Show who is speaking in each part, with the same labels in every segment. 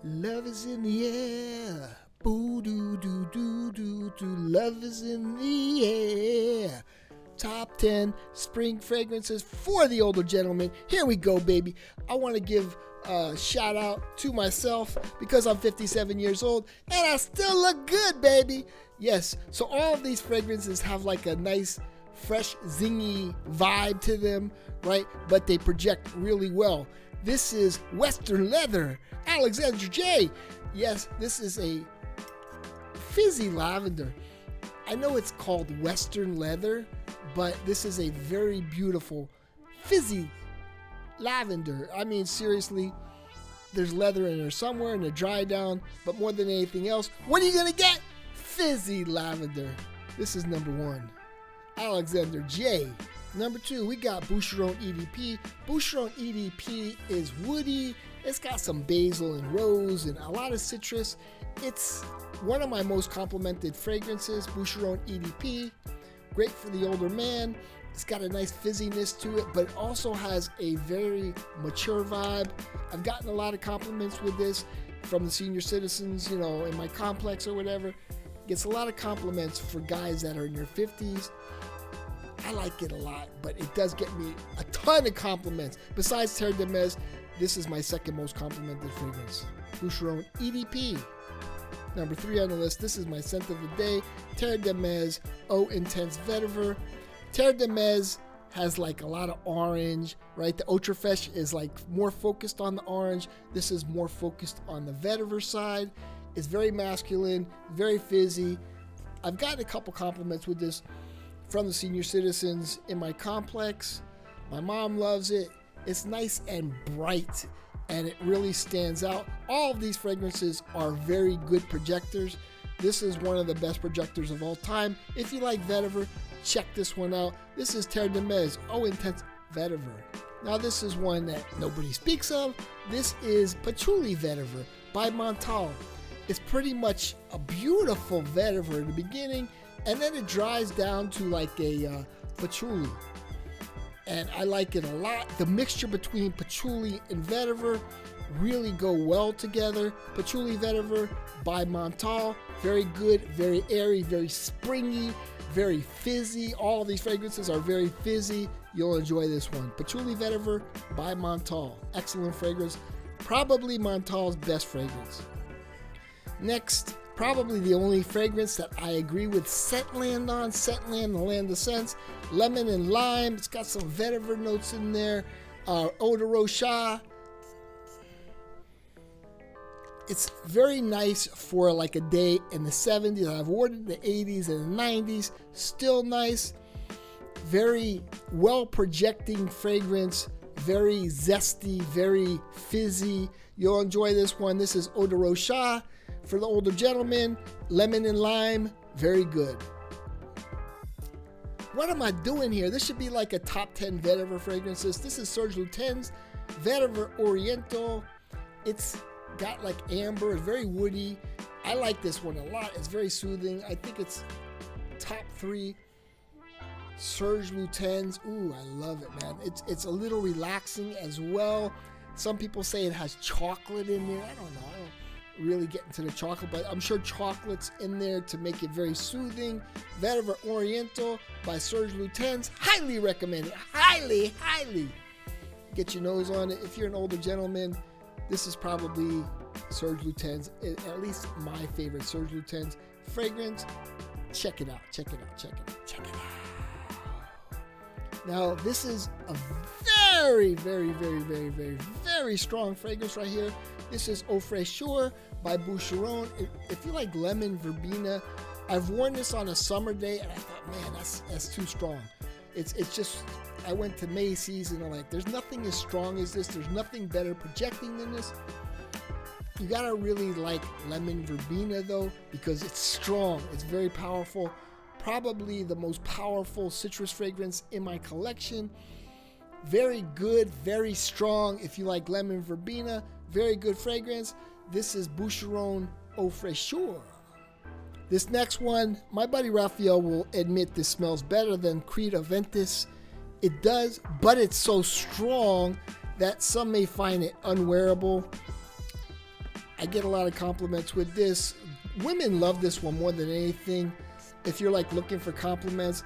Speaker 1: Love is in the air. Boo doo doo doo doo doo. Love is in the air. Top 10 spring fragrances for the older gentleman. Here we go, baby. I want to give a shout out to myself because I'm 57 years old and I still look good, baby. Yes, so all of these fragrances have like a nice, fresh, zingy vibe to them, right? But they project really well. This is Western Leather, Alexander J. Yes, this is a fizzy lavender. I know it's called Western Leather, but this is a very beautiful fizzy lavender. I mean, seriously, there's leather in there somewhere in the dry down, but more than anything else, what are you gonna get? Fizzy lavender. This is number 1. Alexander J. Number 2, we got Boucheron EDP. Boucheron EDP is woody. It's got some basil and rose and a lot of citrus. It's one of my most complimented fragrances, Boucheron EDP. Great for the older man. It's got a nice fizziness to it, but it also has a very mature vibe. I've gotten a lot of compliments with this from the senior citizens, in my complex or whatever. Gets a lot of compliments for guys that are in their 50s. I like it a lot, but it does get me a ton of compliments. Besides Terre de Mez, this is my second most complimented fragrance, Boucheron EDP. Number 3 on the list, this is my scent of the day, Terre de Mez Eau Intense Vetiver. Terre de Mez has like a lot of orange, right? The Ultra Fresh is like more focused on the orange. This is more focused on the vetiver side. It's very masculine, very fizzy. I've gotten a couple compliments with this from the senior citizens in my complex. My mom loves it. It's nice and bright, and it really stands out. All of these fragrances are very good projectors. This is one of the best projectors of all time. If you like vetiver, check this one out. This is Terre de Mez Eau Intense Vetiver. Now this is one that nobody speaks of. This is Patchouli Vetiver by Montal. It's pretty much a beautiful vetiver in the beginning, and then it dries down to like a patchouli. And I like it a lot. The mixture between patchouli and vetiver really go well together. Patchouli Vetiver by Montal. Very good, very airy, very springy, very fizzy. All of these fragrances are very fizzy. You'll enjoy this one. Patchouli Vetiver by Montal. Excellent fragrance. Probably Montal's best fragrance. Next, probably the only fragrance that I agree with Scentland on. Scentland, the land of scents. Lemon and lime. It's got some vetiver notes in there. Eau de Rocha. It's very nice for like a day in the 70s. I've worn it in the 80s and the 90s. Still nice. Very well projecting fragrance. Very zesty, very fizzy. You'll enjoy this one. This is Eau de Rocha. For the older gentleman, lemon and lime, very good. What am I doing here? This should be like a top 10 vetiver fragrances. This is Serge Lutens Vetiver Oriental. It's got like amber, it's very woody. I like this one a lot. It's very soothing. I think it's top 3 Serge Lutens. Ooh, I love it, man. It's a little relaxing as well. Some people say it has chocolate in there. I don't know. I don't really get into the chocolate, but I'm sure chocolate's in there to make it very soothing. Vetiver Oriental by Serge Lutens. Highly recommend it. Highly, highly. Get your nose on it. If you're an older gentleman, this is probably Serge Lutens, at least my favorite Serge Lutens fragrance. Check it out. Check it out. Check it out. Check it out. Now, this is a very, very, very, very, very, very strong fragrance right here. This is Eau Fraîcheur by Boucheron. If you like lemon verbena, I've worn this on a summer day and I thought, man, that's too strong. It's just, I went to Macy's and I'm like, there's nothing as strong as this. There's nothing better projecting than this. You gotta really like lemon verbena though, because it's strong. It's very powerful. Probably the most powerful citrus fragrance in my collection. Very good, very strong. If you like lemon verbena, very good fragrance. This is Boucheron Eau Fraîcheur. This next one, my buddy Raphael will admit this smells better than Creed Aventus. It does, but it's so strong that some may find it unwearable. I get a lot of compliments with this. Women love this one more than anything. If you're like looking for compliments,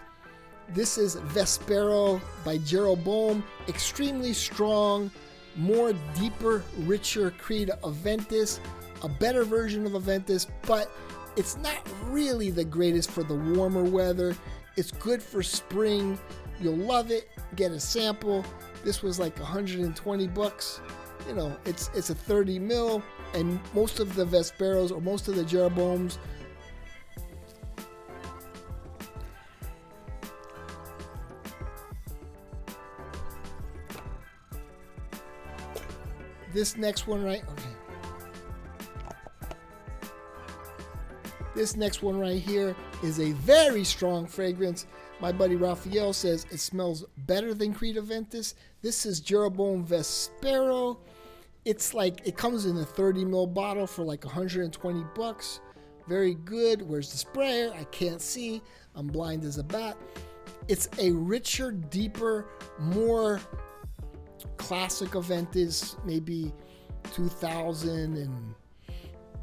Speaker 1: this is Vespero by Jeroboam. Extremely strong, more deeper, richer Creed Aventus, a better version of Aventus, but it's not really the greatest for the warmer weather. It's good for spring. You'll love it. Get a sample. This was like 120 bucks. You know, it's a 30 mil, and most of the Vesperos or most of the Jeroboams this next one right This next one right here is a very strong fragrance. My buddy Raphael says it smells better than Creed Aventus. This is Jeroboam Vespero. It's like, it comes in a 30 ml bottle for like 120 bucks. Very good. Where's the sprayer? I can't see. I'm blind as a bat. It's a richer, deeper, more classic Aventus, maybe 2000 and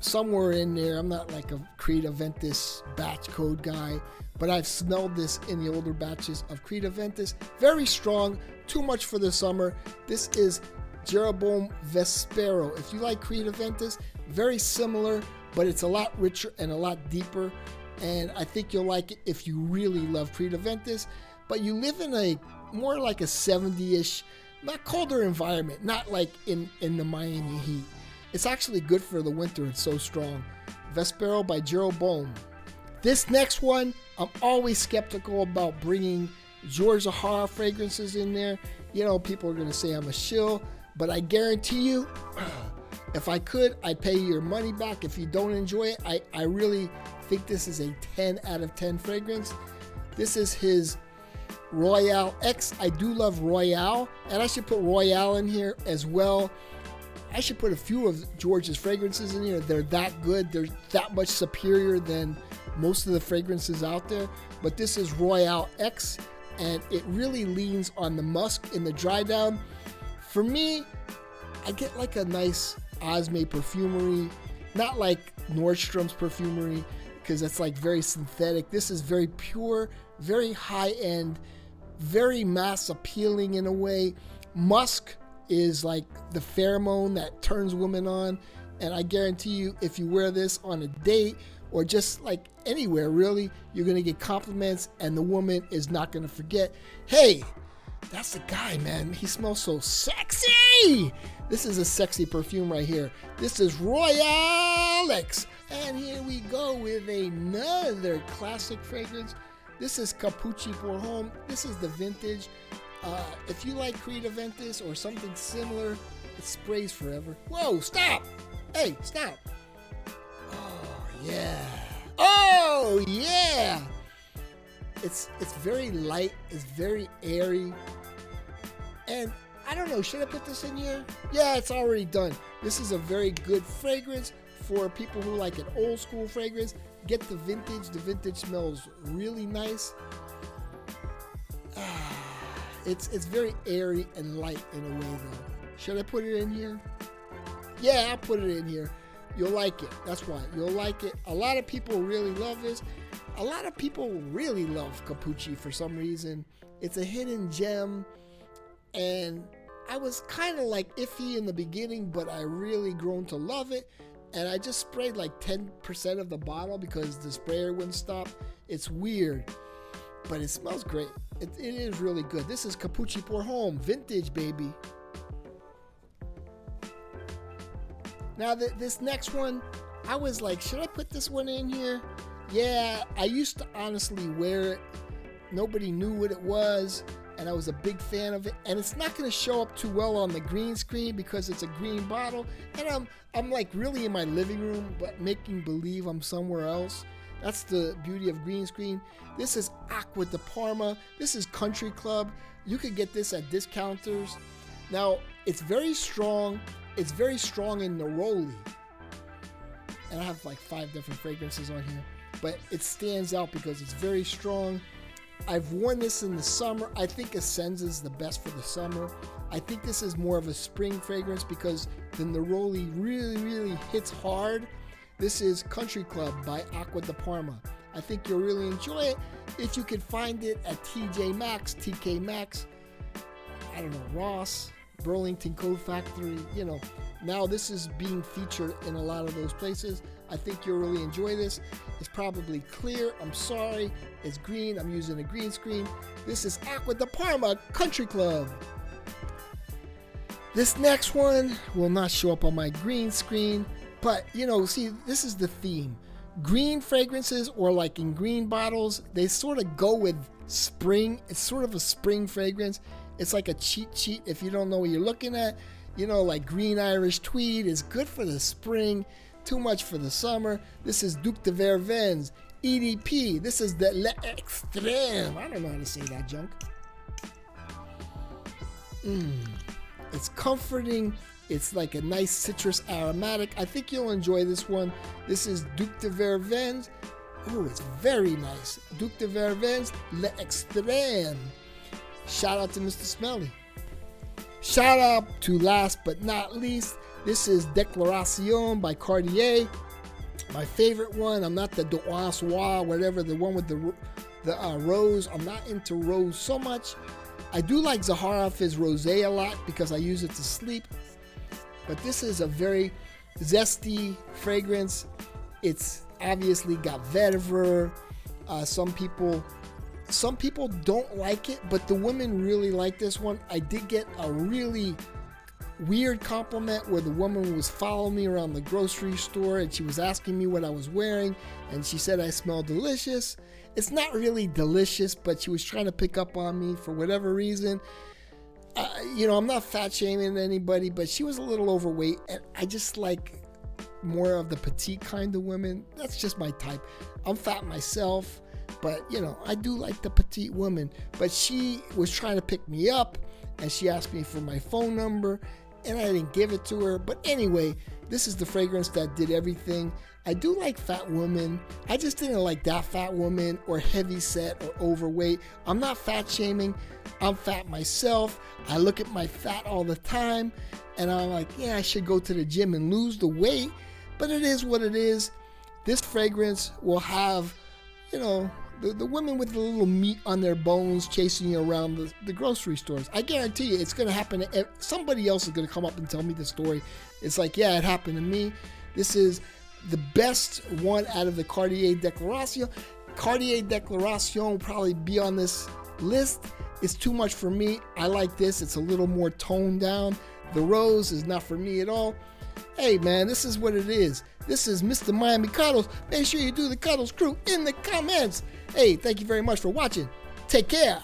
Speaker 1: somewhere in there. I'm not like a Creed Aventus batch code guy, but I've smelled this in the older batches of Creed Aventus. Very strong, too much for the summer. This is Jeroboam Vespero. If you like Creed Aventus, very similar, but it's a lot richer and a lot deeper. And I think you'll like it if you really love Creed Aventus, but you live in a more like a 70-ish, not colder environment, not like in the Miami heat. It's actually good for the winter. It's so strong. Vespero by Jeroboam. This next one, I'm always skeptical about bringing George Zahara fragrances in there. You know, people are going to say I'm a shill, but I guarantee you, if I could, I'd pay you your money back. If you don't enjoy it, I really think this is a 10 out of 10 fragrance. This is his Royale X. I do love Royale, and I should put Royale in here as well. I should put a few of George's fragrances in here. They're that good. They're that much superior than most of the fragrances out there. But this is Royale X, and it really leans on the musk in the dry down. For me, I get like a nice Osme perfumery, not like Nordstrom's perfumery, because it's like very synthetic. This is very pure, very high end, very mass appealing in a way. Musk is like the pheromone that turns women on, and I guarantee you, if you wear this on a date or just like anywhere really, you're gonna get compliments, and the woman is not gonna forget, hey, that's the guy, man, he smells so sexy. This is a sexy perfume right here. This is Royale X, and here we go with another classic fragrance. This is Capucci pour Homme. This is the vintage. If you like Creed Aventus or something similar, it sprays forever. Whoa, stop! Hey, stop! Oh, yeah. Oh, yeah! It's very light. It's very airy. And I don't know, should I put this in here? Yeah, it's already done. This is a very good fragrance for people who like an old school fragrance. Get the vintage. The vintage smells really nice. It's very airy and light in a way though. Should I put it in here? Yeah, I'll put it in here. You'll like it. That's why. You'll like it. A lot of people really love this. A lot of people really love Capucci for some reason. It's a hidden gem, and I was kind of like iffy in the beginning, but I really grown to love it. And I just sprayed like 10% of the bottle because the sprayer wouldn't stop. It's weird, but it smells great. It is really good. This is Capucci pour Homme, vintage, baby. Now this next one, I was like, should I put this one in here? Yeah, I used to honestly wear it. Nobody knew what it was, and I was a big fan of it. And it's not going to show up too well on the green screen because it's a green bottle. And I'm like really in my living room, but making believe I'm somewhere else. That's the beauty of green screen. This is Acqua di Parma. This is Country Club. You could get this at discounters. Now, it's very strong. It's very strong in Neroli. And I have like 5 different fragrances on here. But it stands out because it's very strong. I've worn this in the summer. I think Ascends is the best for the summer. I think this is more of a spring fragrance because the neroli really hits hard. This is Country Club by Acqua di Parma. I think you'll really enjoy it if you can find it at TJ Maxx, TK Maxx, I don't know, Ross, Burlington Coat Factory. You know, now this is being featured in a lot of those places. I think you'll really enjoy this. It's probably clear. I'm sorry. It's green. I'm using a green screen. This is Acqua di Parma Country Club. This next one will not show up on my green screen, but you know, see, this is the theme. Green fragrances, or like in green bottles, they sort of go with spring. It's sort of a spring fragrance. It's like a cheat sheet if you don't know what you're looking at. You know, like green Irish tweed is good for the spring, too much for the summer. This is Duc de Verveins, EDP. This is the L'Extrême. I don't know how to say that junk. It's comforting. It's like a nice citrus aromatic. I think you'll enjoy this one. This is Duc de Verveins. Oh, it's very nice. Duc de Verveins, L'Extrême. Shout out to Mr. Smelly. Shout out to last but not least. This is Déclaration by Cartier. My favorite one. I'm not the D'Oissoir, whatever, the one with the rose. I'm not into rose so much. I do like Zahara Fizz Rosé a lot because I use it to sleep. But this is a very zesty fragrance. It's obviously got vetiver. Some people don't like it, but the women really like this one. I did get a really weird compliment where the woman was following me around the grocery store and she was asking me what I was wearing, and she said I smell delicious. It's not really delicious, but she was trying to pick up on me for whatever reason. You know, I'm not fat shaming anybody, but she was a little overweight, and I just like more of the petite kind of women. That's just my type. I'm fat myself, but you know, I do like the petite woman. But she was trying to pick me up, and she asked me for my phone number, and I didn't give it to her. But anyway, this is the fragrance that did everything. I do like fat women. I just didn't like that fat woman or heavy set or overweight. I'm not fat shaming. I'm fat myself. I look at my fat all the time, and I'm like, yeah, I should go to the gym and lose the weight. But it is what it is. This fragrance will have, you know, the women with the little meat on their bones chasing you around the grocery stores. I guarantee you it's going to happen. Somebody else is going to come up and tell me the story. It's like, yeah, it happened to me. This is the best one out of the Cartier Déclaration. Cartier Déclaration will probably be on this list. It's too much for me. I like this. It's a little more toned down. The rose is not for me at all. Hey, man, this is what it is. This is Mr. Miami Cuddles. Make sure you do the Cuddles crew in the comments. Hey, thank you very much for watching. Take care.